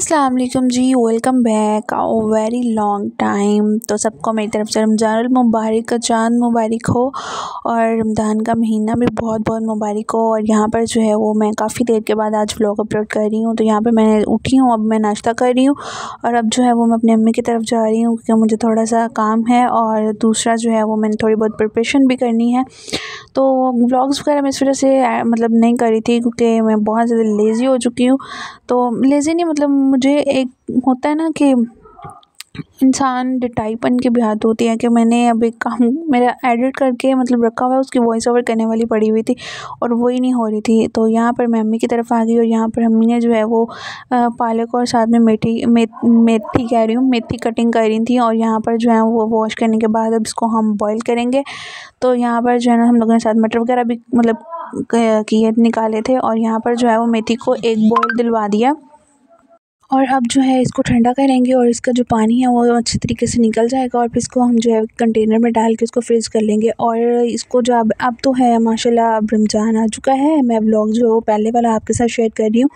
अस्सलाम वालेकुम जी, welcome back very long time. तो सबको मेरी तरफ से रमज़ानुल मुबारक का चाँद मुबारक हो और रमज़ान का महीना भी बहुत बहुत मुबारक हो। और यहाँ पर जो है वो मैं काफ़ी देर के बाद आज व्लॉग अपलोड कर रही हूँ। तो यहाँ पे मैं उठी हूँ, अब मैं नाश्ता कर रही हूँ और अब जो है वो मैं अपनी अम्मी की तरफ जा रही हूँ क्योंकि मुझे थोड़ा सा काम है और दूसरा जो है वो मैंने थोड़ी बहुत प्रिपरेशन भी करनी है। तो व्लॉग्स वगैरह मैं इस वजह से मतलब नहीं करी थी क्योंकि मैं बहुत ज़्यादा लेज़ी हो चुकी हूँ। तो लेज़ी नहीं, मतलब मुझे एक होता है ना कि इंसान डिटाईपन की भी आदत होती है कि मैंने अब एक काम मेरा एडिट करके मतलब रखा हुआ है, उसकी वॉइस ओवर करने वाली पड़ी हुई थी और वो ही नहीं हो रही थी। तो यहाँ पर मैं अम्मी की तरफ आ गई और यहाँ पर अम्मी ने जो है वो पालक और साथ में मेथी कह रही हूँ, मेथी कटिंग कर रही थी और यहाँ पर जो है वो वॉश करने के बाद अब इसको हम बॉईल करेंगे। तो यहाँ पर जो है ना हम लोगों ने साथ मटर वगैरह भी मतलब किए निकाले थे और यहाँ पर जो है वो मेथी को एक बॉईल दिलवा दिया और अब जो है इसको ठंडा करेंगे और इसका जो पानी है वो अच्छे तरीके से निकल जाएगा और फिर इसको हम जो है कंटेनर में डाल के इसको फ्रीज़ कर लेंगे। और इसको जो अब तो है माशाल्लाह, अब रमज़ान आ चुका है। मैं व्लॉग जो है वो पहले वाला आपके साथ शेयर कर रही हूँ।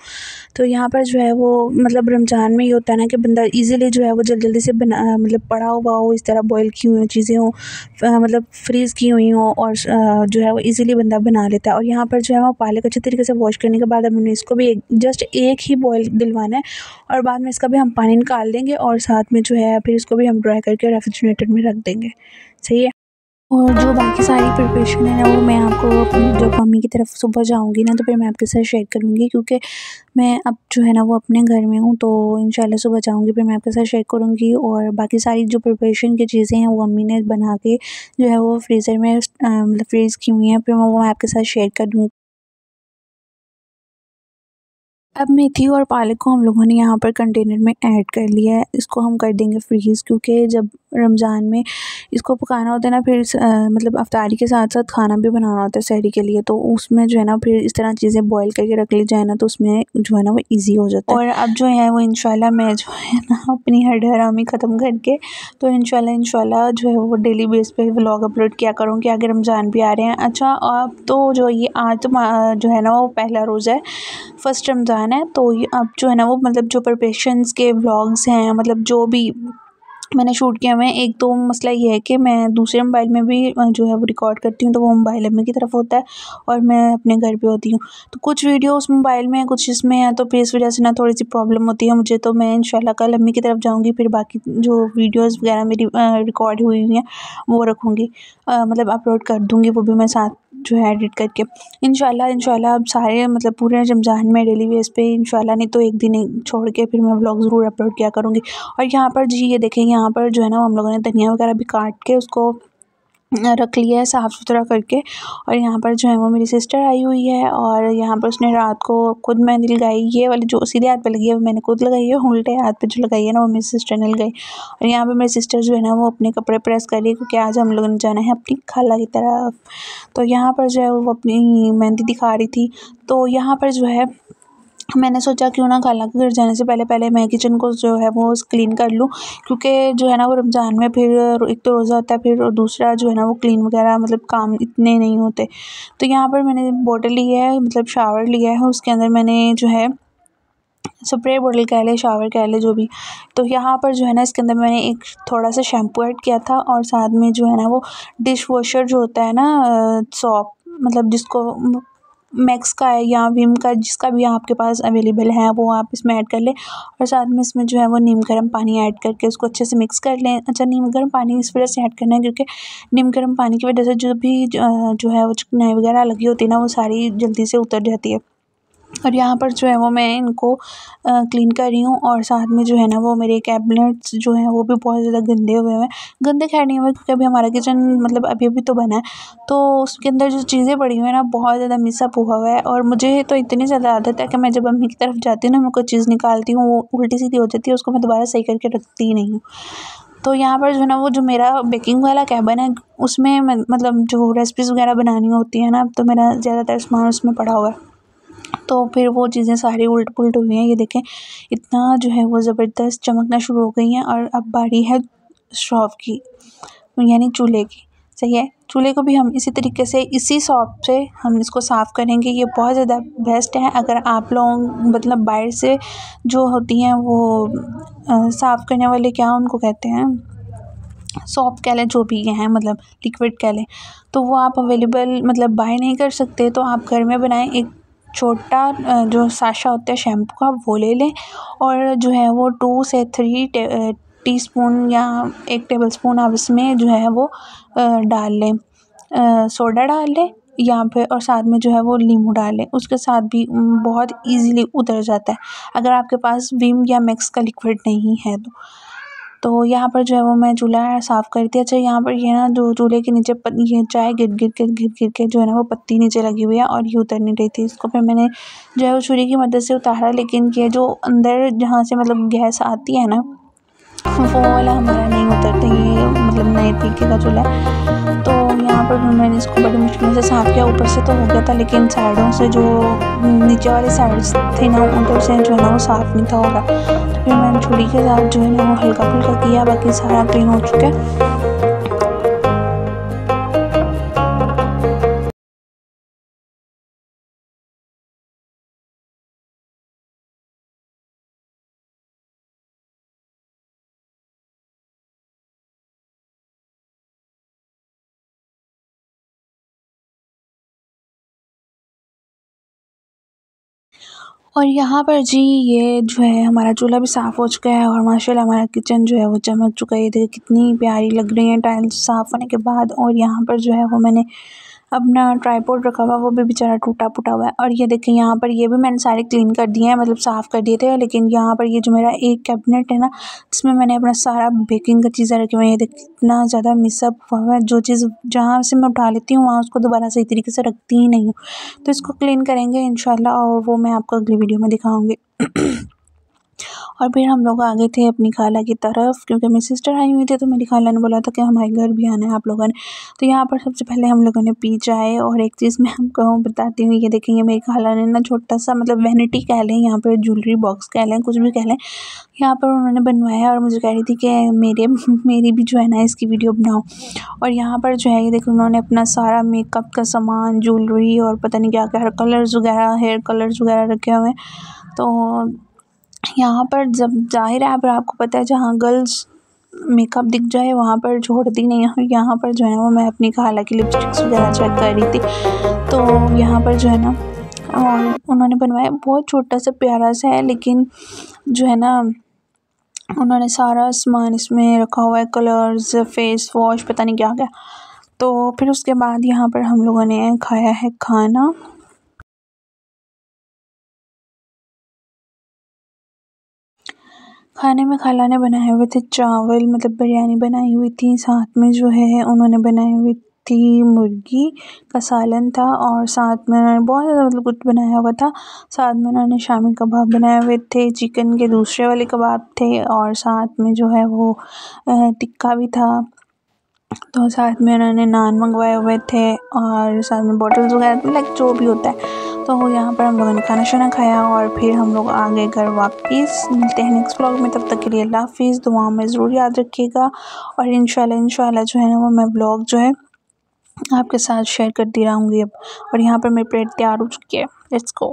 तो यहाँ पर जो है वो मतलब रमज़ान में ये होता है ना कि बंदा ईज़िली जो है वो जल्दी से बना मतलब पड़ा हुआ हो, इस तरह बॉयल की हुई चीज़ें हों, मतलब फ्रीज़ की हुई हों और जो है वो ईज़िली बंदा बना लेता है। और यहाँ पर जो है वो पालक अच्छे तरीके से वॉश करने के बाद अब हमने इसको भी जस्ट एक ही बॉयल दिलवाना है और बाद में इसका भी हम पानी निकाल देंगे और साथ में जो है फिर इसको भी हम ड्राई करके रेफ्रिजरेटर में रख देंगे। सही है। और जो बाकी सारी प्रिपरेशन है ना वो मैं आपको जब मम्मी की तरफ सुबह जाऊंगी ना तो फिर मैं आपके साथ शेयर करूंगी क्योंकि मैं अब जो है ना वो अपने घर में हूँ। तो इंशाल्लाह सुबह जाऊंगी फिर मैं आपके साथ शेयर करूंगी और बाकी सारी जो प्रिपरेशन की चीज़ें हैं वो अम्मी ने बना के जो है वो फ्रीज़र में मतलब फ्रीज़ की हुई हैं, फिर मैं वो आपके साथ शेयर कर दूँगी। अब मेथी और पालक को हम लोगों ने यहाँ पर कंटेनर में ऐड कर लिया है। इसको हम कर देंगे फ्रीज़ क्योंकि जब रमज़ान में इसको पकाना होता है ना, फिर मतलब अफ्तारी के साथ-साथ खाना भी बनाना होता है सहरी के लिए, तो उसमें जो है ना फिर इस तरह चीज़ें बॉयल करके रख ली जाए ना तो उसमें जो है ना वो ईज़ी हो जाता है। और अब जो है वो इंशाल्लाह मैं जो है ना अपनी हरहरामी ख़त्म करके तो इंशाल्लाह जो है वो डेली बेस पे व्लॉग अपलोड किया करूँगी। आगे रमज़ान भी आ रहे हैं। अच्छा, अब तो जो ये आज तो जो है ना वो पहला रोज़ा है, फर्स्ट रमज़ान है। तो ये अब जो है ना वो मतलब जो प्रिपरेशंस के व्लॉग्स हैं, मतलब जो भी मैंने शूट किया हुए हैं, एक तो मसला ये है कि मैं दूसरे मोबाइल में भी जो है वो रिकॉर्ड करती हूँ तो वो मोबाइल अम्मी की तरफ होता है और मैं अपने घर पे होती हूँ। तो कुछ वीडियो उस मोबाइल में है, कुछ इसमें है, तो फिर इस वजह से ना थोड़ी सी प्रॉब्लम होती है मुझे। तो मैं इंशाल्लाह कल अम्मी की तरफ जाऊँगी, फिर बाकी जो वीडियोज़ वगैरह मेरी रिकॉर्ड हुई हुई हैं वो रखूँगी, मतलब अपलोड कर दूँगी वो भी मैं साथ जो है एडिट करके। इंशाल्लाह अब सारे मतलब पूरे रमज़ान में डेली बेस पे इंशाल्लाह, नहीं तो एक दिन छोड़ के फिर मैं व्लॉग ज़रूर अपलोड किया करूँगी। और यहाँ पर जी ये देखें, यहाँ पर जो है ना हम लोगों ने धनिया वगैरह भी काट के उसको रख लिया है साफ़ सुथरा करके। और यहाँ पर जो है वो मेरी सिस्टर आई हुई है और यहाँ पर उसने रात को खुद मेहंदी लगाई, ये वाली जो सीधे हाथ पे लगी है वो मैंने खुद लगाई है, उल्टे हाथ पे जो लगाई है ना वो मेरी सिस्टर ने लगाई। और यहाँ पर मेरी सिस्टर जो है ना वो अपने कपड़े प्रेस कर रही है क्योंकि आज हम लोगों ने जाना है अपनी खाला की तरफ। तो यहाँ पर जो है वो अपनी मेहंदी दिखा रही थी। तो यहाँ पर जो है मैंने सोचा क्यों ना खाला के घर जाने से पहले मैं किचन को जो है वो क्लीन कर लूँ क्योंकि जो है ना वो रमज़ान में फिर एक तो रोज़ा होता है, फिर दूसरा जो है ना वो क्लीन वगैरह मतलब काम इतने नहीं होते। तो यहाँ पर मैंने बोतल ली है, मतलब शावर लिया है, उसके अंदर मैंने जो है स्प्रे बोतल कह लें, शावर कह लें, जो भी। तो यहाँ पर जो है ना इसके अंदर मैंने एक थोड़ा सा शैम्पू ऐड किया था और साथ में जो है ना वो डिश वॉशर जो होता है ना, सॉप, मतलब जिसको मैक्स का है या विम का, जिसका भी आपके पास अवेलेबल है वो आप इसमें ऐड कर लें। और साथ में इसमें जो है वो नीम गर्म पानी ऐड करके उसको अच्छे से मिक्स कर लें। अच्छा, नीम गर्म पानी इस वजह से ऐड करना है क्योंकि नीम गर्म पानी की वजह से जो भी जो है वो चिकनाई वगैरह लगी होती है ना वो सारी जल्दी से उतर जाती है। और यहाँ पर जो है वो मैं इनको क्लीन कर रही हूँ और साथ में जो है ना वो मेरे कैबिनेट्स जो हैं वो भी बहुत ज़्यादा गंदे हुए हैं। गंदे खैर नहीं हुए क्योंकि अभी हमारा किचन मतलब अभी तो बना है, तो उसके अंदर जो चीज़ें पड़ी हुई हैं ना बहुत ज़्यादा मिसअप हुआ हुआ है। और मुझे तो इतनी ज़्यादा आदत है कि मैं जब अम्मी की तरफ जाती हूँ ना, मैं कोई चीज़ निकालती हूँ वो उल्टी सीधी हो जाती है, उसको मैं दोबारा सही करके रखती ही नहीं हूँ। तो यहाँ पर जो है ना वो जो मेरा बेकिंग वाला कैबिन है उसमें मतलब जो रेसिपीज़ वगैरह बनानी होती है ना, तो मेरा ज़्यादातर सामान उसमें पड़ा हुआ है। तो फिर वो चीज़ें सारी उलट-पुलट हुई हैं। ये देखें, इतना जो है वो ज़बरदस्त चमकना शुरू हो गई हैं। और अब बारी है स्टोव की, यानी चूल्हे की। सही है। चूल्हे को भी हम इसी तरीके से इसी सॉप से हम इसको साफ़ करेंगे। ये बहुत ज़्यादा बेस्ट है। अगर आप लोग मतलब बाहर से जो होती हैं वो साफ़ करने वाले, क्या उनको कहते हैं, सॉफ्ट कह लें, जो भी हैं मतलब लिक्विड कह लें, तो वो आप अवेलेबल मतलब बाय नहीं कर सकते, तो आप घर में बनाएं। एक छोटा जो साशा होता है शैम्पू का वो ले लें और जो है वो 2 से 3 टीस्पून या 1 टेबलस्पून आप इसमें जो है वो डाल लें, सोडा डाल लें या फिर, और साथ में जो है वो नींबू डाल लें। उसके साथ भी बहुत ईज़िली उतर जाता है अगर आपके पास विम या मैक्स का लिक्विड नहीं है तो यहाँ पर जो है वो मैं चूल्हा साफ़ कर दिया। अच्छा, यहाँ पर ये ना जो चूल्हे के नीचे ये चाय गिर के जो है ना वो पत्ती नीचे लगी हुई है और ये उतर नहीं रही थी। इसको फिर मैंने जो है वो छुरी की मदद से उतारा, लेकिन ये जो अंदर जहाँ से मतलब गैस आती है ना वो वाला हमारा नहीं उतरता। ये मतलब नए तरीके का चूल्हा है। तो यहाँ पर मैंने इसको बड़ी मुश्किल से साफ़ किया। ऊपर से तो हो गया था, लेकिन साइडों से जो नीचे वाले साइड्स थे ना उधर से जो है ना वो साफ़ नहीं था हो रहा। तो फिर मैंने छुरी के साथ जो है ना वो हल्का फुल्का किया, बाकी सारा क्लीन हो चुका है। और यहाँ पर जी ये जो है हमारा चूल्हा भी साफ़ हो चुका है और माशाल्लाह हमारा किचन जो है वो चमक चुका है। ये देखिए कितनी प्यारी लग रही है टाइल्स साफ़ होने के बाद। और यहाँ पर जो है वो मैंने अपना ट्राइपॉड रखा हुआ, वो भी बेचारा टूटा फूटा हुआ है। और ये देखिए यहाँ पर ये भी मैंने सारे क्लीन कर दिए हैं, मतलब साफ़ कर दिए थे। लेकिन यहाँ पर ये जो मेरा एक कैबिनेट है ना जिसमें मैंने अपना सारा बेकिंग का चीज़ें रखी हुई हैं, ये देखिए कितना ज़्यादा मिसअप हुआ है। जो चीज़ जहाँ से मैं उठा लेती हूँ वहाँ उसको दोबारा सही तरीके से रखती ही नहीं हूँ। तो इसको क्लीन करेंगे इंशाल्लाह और वो मैं आपको अगली वीडियो में दिखाऊँगी। और फिर हम लोग आ गए थे अपनी खाला की तरफ, क्योंकि मेरी सिस्टर आई हुई थी तो मेरी खाला ने बोला था कि हमारे घर भी आना है आप लोगों ने। तो यहाँ पर सबसे पहले हम लोगों ने पी चाय। और एक चीज़ मैं आपको बताती हूँ, ये देखेंगे मेरी खाला ने ना छोटा सा मतलब वैनिटी कह लें, यहाँ पर ज्वेलरी बॉक्स कह लें, कुछ भी कह लें, यहाँ पर उन्होंने बनवाया है और मुझे कह रही थी कि मेरी भी जो है ना इसकी वीडियो बनाओ। और यहाँ पर जो है ये देखो उन्होंने अपना सारा मेकअप का सामान, ज्वेलरी और पता नहीं क्या क्या कलर्स वगैरह, हेयर कलर्स वगैरह रखे हुए हैं। तो यहाँ पर जब ज़ाहिर है पर आपको पता है जहाँ गर्ल्स मेकअप दिख जाए वहाँ पर छोड़ती नहीं है। यहाँ पर जो है वो मैं अपनी खाला की लिपस्टिक्स वगैरह चेक कर रही थी। तो यहाँ पर जो है ना और उन्होंने बनवाया, बहुत छोटा सा प्यारा सा है, लेकिन जो है ना उन्होंने सारा सामान इसमें रखा हुआ है, कलर्स, फेस वॉश, पता नहीं क्या क्या। तो फिर उसके बाद यहाँ पर हम लोगों ने खाया है खाना। खाने में खाला ने बनाए हुए थे चावल, मतलब बिरयानी बनाई हुई थी, साथ में जो है उन्होंने बनाई हुई थी मुर्गी का सालन था और साथ में उन्होंने बहुत ज़्यादा मतलब कुछ बनाया हुआ था। साथ में उन्होंने शामी कबाब बनाए हुए थे, चिकन के दूसरे वाले कबाब थे और साथ में जो है वो टिक्का भी था। तो साथ में उन्होंने नान मंगवाए हुए थे और साथ में बॉटल्स वगैरह, लाइक जो भी होता है। तो यहाँ पर हम लोगों ने खाना शाना खाया और फिर हम लोग आ गए घर वापस। मिलते हैं नेक्स्ट व्लॉग में, तब तक के लिए अल्लाह हाफिज़। दुआ में ज़रूर याद रखिएगा और इंशाल्लाह जो है ना वो मैं व्लॉग जो है आपके साथ शेयर करती रहूँगी अब। और यहाँ पर मेरी प्लेट तैयार हो चुकी है। Let's go.